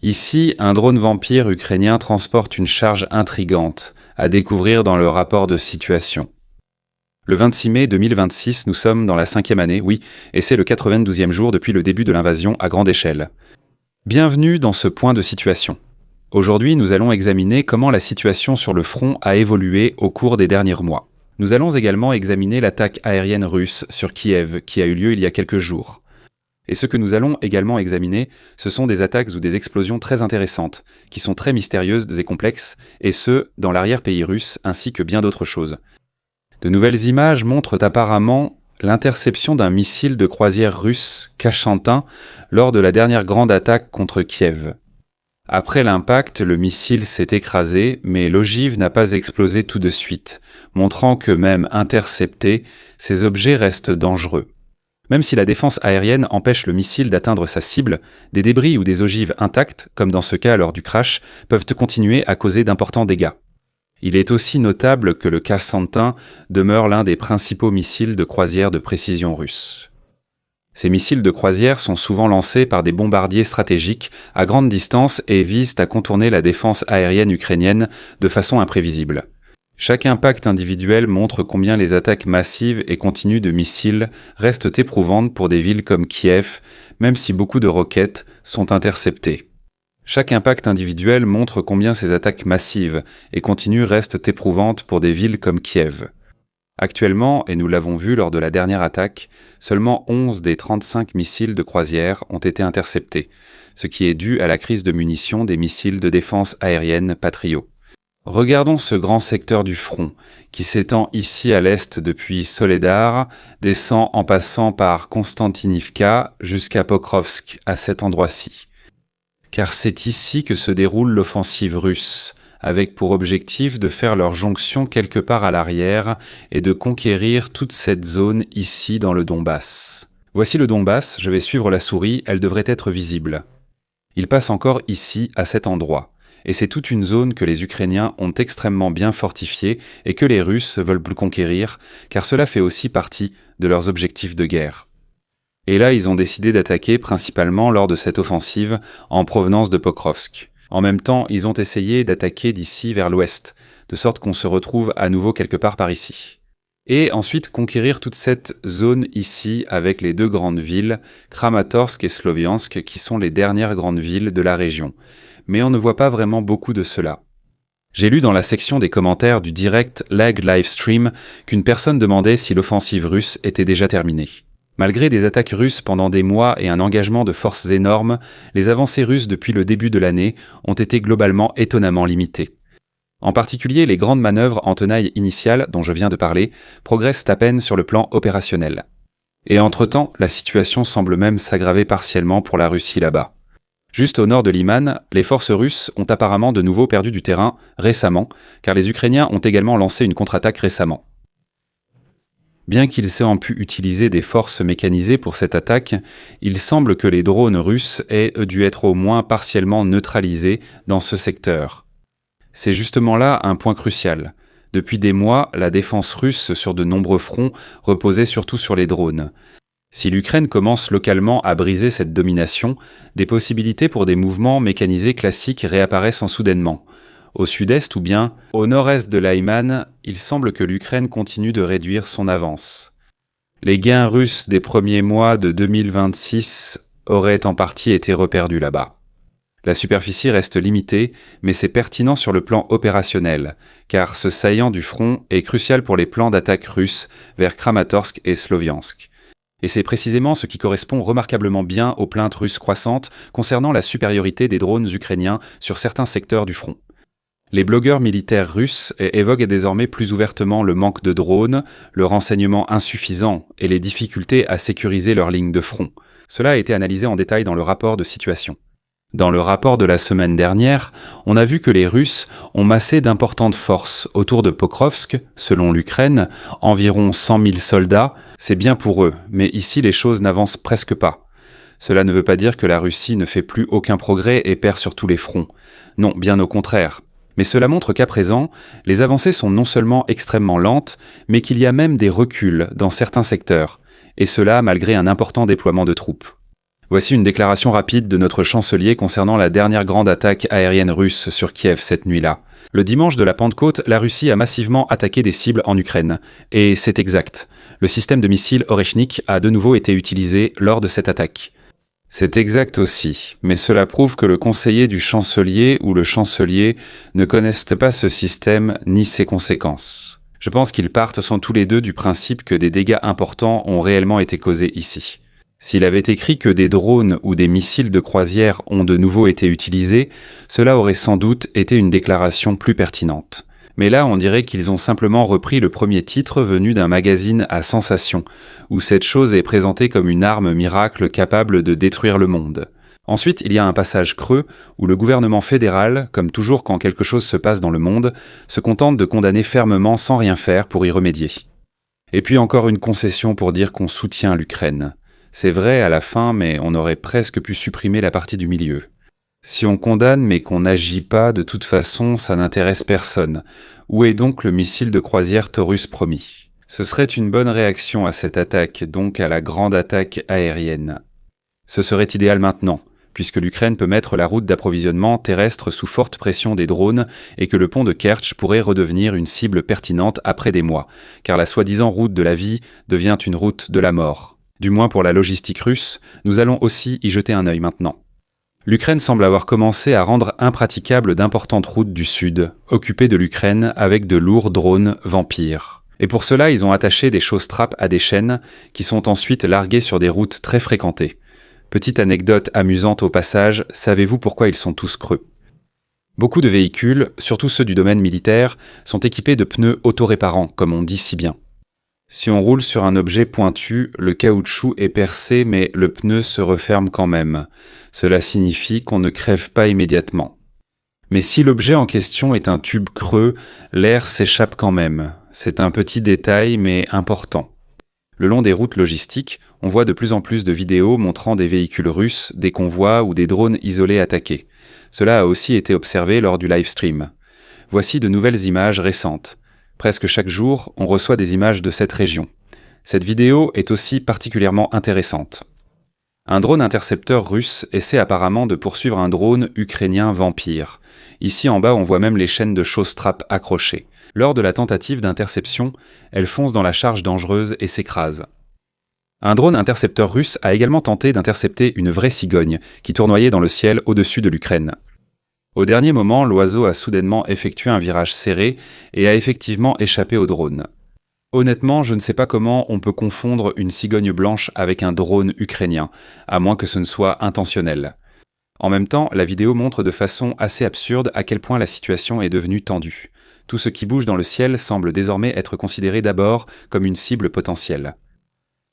Ici, un drone vampire ukrainien transporte une charge intrigante, à découvrir dans le rapport de situation. Le 26 mai 2026, nous sommes dans la 5e année, oui, et c'est le 92e jour depuis le début de l'invasion à grande échelle. Bienvenue dans ce point de situation. Aujourd'hui, nous allons examiner comment la situation sur le front a évolué au cours des derniers mois. Nous allons également examiner l'attaque aérienne russe sur Kiev qui a eu lieu il y a quelques jours. Et ce que nous allons également examiner, ce sont des attaques ou des explosions très intéressantes, qui sont très mystérieuses et complexes, et ce, dans l'arrière-pays russe, ainsi que bien d'autres choses. De nouvelles images montrent apparemment l'interception d'un missile de croisière russe Kashantin lors de la dernière grande attaque contre Kiev. Après l'impact, le missile s'est écrasé, mais l'ogive n'a pas explosé tout de suite, montrant que même interceptés, ces objets restent dangereux. Même si la défense aérienne empêche le missile d'atteindre sa cible, des débris ou des ogives intactes, comme dans ce cas lors du crash, peuvent continuer à causer d'importants dégâts. Il est aussi notable que le Kashantin demeure l'un des principaux missiles de croisière de précision russes. Ces missiles de croisière sont souvent lancés par des bombardiers stratégiques à grande distance et visent à contourner la défense aérienne ukrainienne de façon imprévisible. Chaque impact individuel montre combien les attaques massives et continues de missiles restent éprouvantes pour des villes comme Kiev, même si beaucoup de roquettes sont interceptées. Chaque impact individuel montre combien ces attaques massives et continues restent éprouvantes pour des villes comme Kiev. Actuellement, et nous l'avons vu lors de la dernière attaque, seulement 11 des 35 missiles de croisière ont été interceptés, ce qui est dû à la crise de munitions des missiles de défense aérienne Patriot. Regardons ce grand secteur du front, qui s'étend ici à l'est depuis Soledar, descend en passant par Konstantinivka jusqu'à Pokrovsk, à cet endroit-ci. Car c'est ici que se déroule l'offensive russe, avec pour objectif de faire leur jonction quelque part à l'arrière et de conquérir toute cette zone ici dans le Donbass. Voici le Donbass, je vais suivre la souris, elle devrait être visible. Il passe encore ici, à cet endroit. Et c'est toute une zone que les Ukrainiens ont extrêmement bien fortifiée et que les Russes veulent plus conquérir, car cela fait aussi partie de leurs objectifs de guerre. Et là, ils ont décidé d'attaquer principalement lors de cette offensive en provenance de Pokrovsk. En même temps, ils ont essayé d'attaquer d'ici vers l'ouest, de sorte qu'on se retrouve à nouveau quelque part par ici. Et ensuite conquérir toute cette zone ici avec les deux grandes villes, Kramatorsk et Sloviansk, qui sont les dernières grandes villes de la région. Mais on ne voit pas vraiment beaucoup de cela. J'ai lu dans la section des commentaires du direct Lag Livestream qu'une personne demandait si l'offensive russe était déjà terminée. Malgré des attaques russes pendant des mois et un engagement de forces énorme, les avancées russes depuis le début de l'année ont été globalement étonnamment limitées. En particulier, les grandes manœuvres en tenaille initiale, dont je viens de parler, progressent à peine sur le plan opérationnel. Et entre-temps, la situation semble même s'aggraver partiellement pour la Russie là-bas. Juste au nord de Liman, les forces russes ont apparemment de nouveau perdu du terrain récemment, car les Ukrainiens ont également lancé une contre-attaque récemment. Bien qu'ils aient pu utiliser des forces mécanisées pour cette attaque, il semble que les drones russes aient dû être au moins partiellement neutralisés dans ce secteur. C'est justement là un point crucial. Depuis des mois, la défense russe sur de nombreux fronts reposait surtout sur les drones. Si l'Ukraine commence localement à briser cette domination, des possibilités pour des mouvements mécanisés classiques réapparaissent soudainement. Au sud-est ou bien au nord-est de Lyman, il semble que l'Ukraine continue de réduire son avance. Les gains russes des premiers mois de 2026 auraient en partie été reperdus là-bas. La superficie reste limitée, mais c'est pertinent sur le plan opérationnel, car ce saillant du front est crucial pour les plans d'attaque russes vers Kramatorsk et Sloviansk. Et c'est précisément ce qui correspond remarquablement bien aux plaintes russes croissantes concernant la supériorité des drones ukrainiens sur certains secteurs du front. Les blogueurs militaires russes évoquent désormais plus ouvertement le manque de drones, le renseignement insuffisant et les difficultés à sécuriser leurs lignes de front. Cela a été analysé en détail dans le rapport de situation. Dans le rapport de la semaine dernière, on a vu que les Russes ont massé d'importantes forces autour de Pokrovsk, selon l'Ukraine, environ 100 000 soldats. C'est bien pour eux, mais ici les choses n'avancent presque pas. Cela ne veut pas dire que la Russie ne fait plus aucun progrès et perd sur tous les fronts. Non, bien au contraire. Mais cela montre qu'à présent, les avancées sont non seulement extrêmement lentes, mais qu'il y a même des reculs dans certains secteurs, et cela malgré un important déploiement de troupes. Voici une déclaration rapide de notre chancelier concernant la dernière grande attaque aérienne russe sur Kiev cette nuit-là. Le dimanche de la Pentecôte, la Russie a massivement attaqué des cibles en Ukraine. Et c'est exact. Le système de missiles Oreshnik a de nouveau été utilisé lors de cette attaque. C'est exact aussi, mais cela prouve que le conseiller du chancelier ou le chancelier ne connaissent pas ce système ni ses conséquences. Je pense qu'ils sont tous les deux du principe que des dégâts importants ont réellement été causés ici. S'il avait écrit que des drones ou des missiles de croisière ont de nouveau été utilisés, cela aurait sans doute été une déclaration plus pertinente. Mais là, on dirait qu'ils ont simplement repris le premier titre venu d'un magazine à sensation, où cette chose est présentée comme une arme miracle capable de détruire le monde. Ensuite, il y a un passage creux où le gouvernement fédéral, comme toujours quand quelque chose se passe dans le monde, se contente de condamner fermement sans rien faire pour y remédier. Et puis encore une concession pour dire qu'on soutient l'Ukraine. C'est vrai à la fin, mais on aurait presque pu supprimer la partie du milieu. Si on condamne mais qu'on n'agit pas, de toute façon, ça n'intéresse personne. Où est donc le missile de croisière Taurus promis ? Ce serait une bonne réaction à cette attaque, donc à la grande attaque aérienne. Ce serait idéal maintenant, puisque l'Ukraine peut mettre la route d'approvisionnement terrestre sous forte pression des drones et que le pont de Kertch pourrait redevenir une cible pertinente après des mois, car la soi-disant route de la vie devient une route de la mort. Du moins pour la logistique russe, nous allons aussi y jeter un œil maintenant. L'Ukraine semble avoir commencé à rendre impraticables d'importantes routes du sud, occupées de l'Ukraine avec de lourds drones vampires. Et pour cela, ils ont attaché des chausses-trappes à des chaînes qui sont ensuite larguées sur des routes très fréquentées. Petite anecdote amusante au passage, savez-vous pourquoi ils sont tous creux ? Beaucoup de véhicules, surtout ceux du domaine militaire, sont équipés de pneus autoréparants, comme on dit si bien. Si on roule sur un objet pointu, le caoutchouc est percé mais le pneu se referme quand même. Cela signifie qu'on ne crève pas immédiatement. Mais si l'objet en question est un tube creux, l'air s'échappe quand même. C'est un petit détail mais important. Le long des routes logistiques, on voit de plus en plus de vidéos montrant des véhicules russes, des convois ou des drones isolés attaqués. Cela a aussi été observé lors du live stream. Voici de nouvelles images récentes. Presque chaque jour, on reçoit des images de cette région. Cette vidéo est aussi particulièrement intéressante. Un drone intercepteur russe essaie apparemment de poursuivre un drone ukrainien vampire. Ici en bas, on voit même les chaînes de chausses-trappes accrochées. Lors de la tentative d'interception, elle fonce dans la charge dangereuse et s'écrase. Un drone intercepteur russe a également tenté d'intercepter une vraie cigogne qui tournoyait dans le ciel au-dessus de l'Ukraine. Au dernier moment, l'oiseau a soudainement effectué un virage serré et a effectivement échappé au drone. Honnêtement, je ne sais pas comment on peut confondre une cigogne blanche avec un drone ukrainien, à moins que ce ne soit intentionnel. En même temps, la vidéo montre de façon assez absurde à quel point la situation est devenue tendue. Tout ce qui bouge dans le ciel semble désormais être considéré d'abord comme une cible potentielle.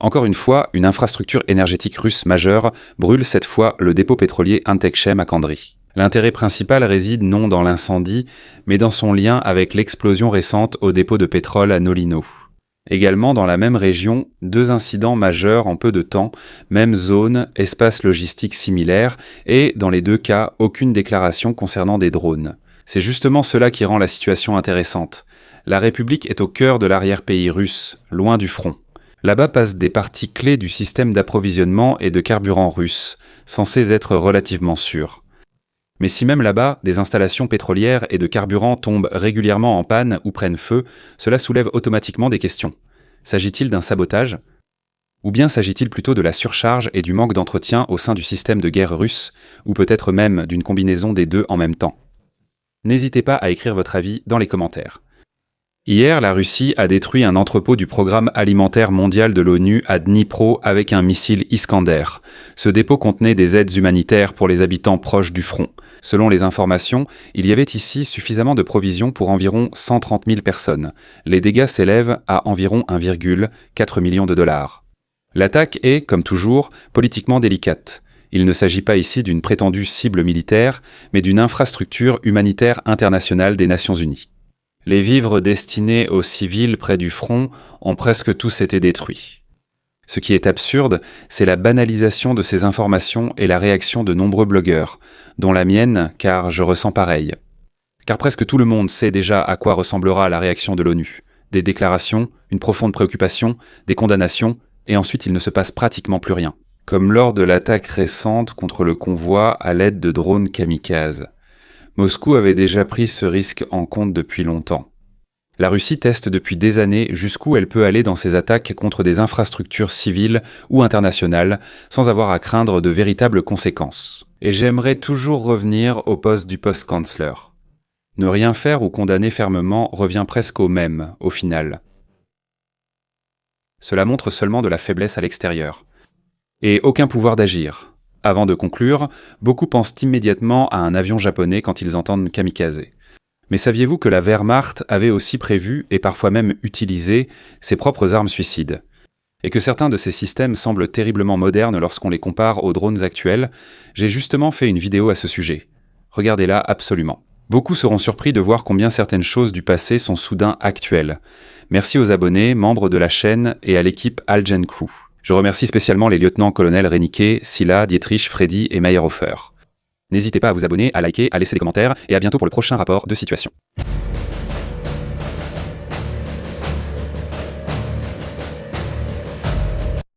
Encore une fois, une infrastructure énergétique russe majeure brûle cette fois le dépôt pétrolier Intekshem à Kandri. L'intérêt principal réside non dans l'incendie, mais dans son lien avec l'explosion récente au dépôt de pétrole à Nolino. Également dans la même région, 2 incidents majeurs en peu de temps, même zone, espace logistique similaire, et dans les 2 cas, aucune déclaration concernant des drones. C'est justement cela qui rend la situation intéressante. La République est au cœur de l'arrière-pays russe, loin du front. Là-bas passent des parties clés du système d'approvisionnement et de carburant russe, censés être relativement sûrs. Mais si même là-bas, des installations pétrolières et de carburant tombent régulièrement en panne ou prennent feu, cela soulève automatiquement des questions. S'agit-il d'un sabotage ? Ou bien s'agit-il plutôt de la surcharge et du manque d'entretien au sein du système de guerre russe, ou peut-être même d'une combinaison des deux en même temps ? N'hésitez pas à écrire votre avis dans les commentaires. Hier, la Russie a détruit un entrepôt du Programme alimentaire mondial de l'ONU à Dnipro avec un missile Iskander. Ce dépôt contenait des aides humanitaires pour les habitants proches du front. Selon les informations, il y avait ici suffisamment de provisions pour environ 130 000 personnes. Les dégâts s'élèvent à environ 1,4 million de dollars. L'attaque est, comme toujours, politiquement délicate. Il ne s'agit pas ici d'une prétendue cible militaire, mais d'une infrastructure humanitaire internationale des Nations Unies. Les vivres destinés aux civils près du front ont presque tous été détruits. Ce qui est absurde, c'est la banalisation de ces informations et la réaction de nombreux blogueurs, dont la mienne, car je ressens pareil. Car presque tout le monde sait déjà à quoi ressemblera la réaction de l'ONU. Des déclarations, une profonde préoccupation, des condamnations, et ensuite il ne se passe pratiquement plus rien. comme lors de l'attaque récente contre le convoi à l'aide de drones kamikazes. Moscou avait déjà pris ce risque en compte depuis longtemps. La Russie teste depuis des années jusqu'où elle peut aller dans ses attaques contre des infrastructures civiles ou internationales sans avoir à craindre de véritables conséquences. Et j'aimerais toujours revenir au poste du post-chancellor. Ne rien faire ou condamner fermement revient presque au même, au final. Cela montre seulement de la faiblesse à l'extérieur. Et aucun pouvoir d'agir. Avant de conclure, beaucoup pensent immédiatement à un avion japonais quand ils entendent kamikaze. Mais saviez-vous que la Wehrmacht avait aussi prévu, et parfois même utilisé, ses propres armes suicides ? Et que certains de ces systèmes semblent terriblement modernes lorsqu'on les compare aux drones actuels ? J'ai justement fait une vidéo à ce sujet. Regardez-la absolument. Beaucoup seront surpris de voir combien certaines choses du passé sont soudain actuelles. Merci aux abonnés, membres de la chaîne et à l'équipe Algen Crew. Je remercie spécialement les lieutenants-colonels Reniquet, Silla, Dietrich, Freddy et Meyerhofer. N'hésitez pas à vous abonner, à liker, à laisser des commentaires et à bientôt pour le prochain rapport de situation.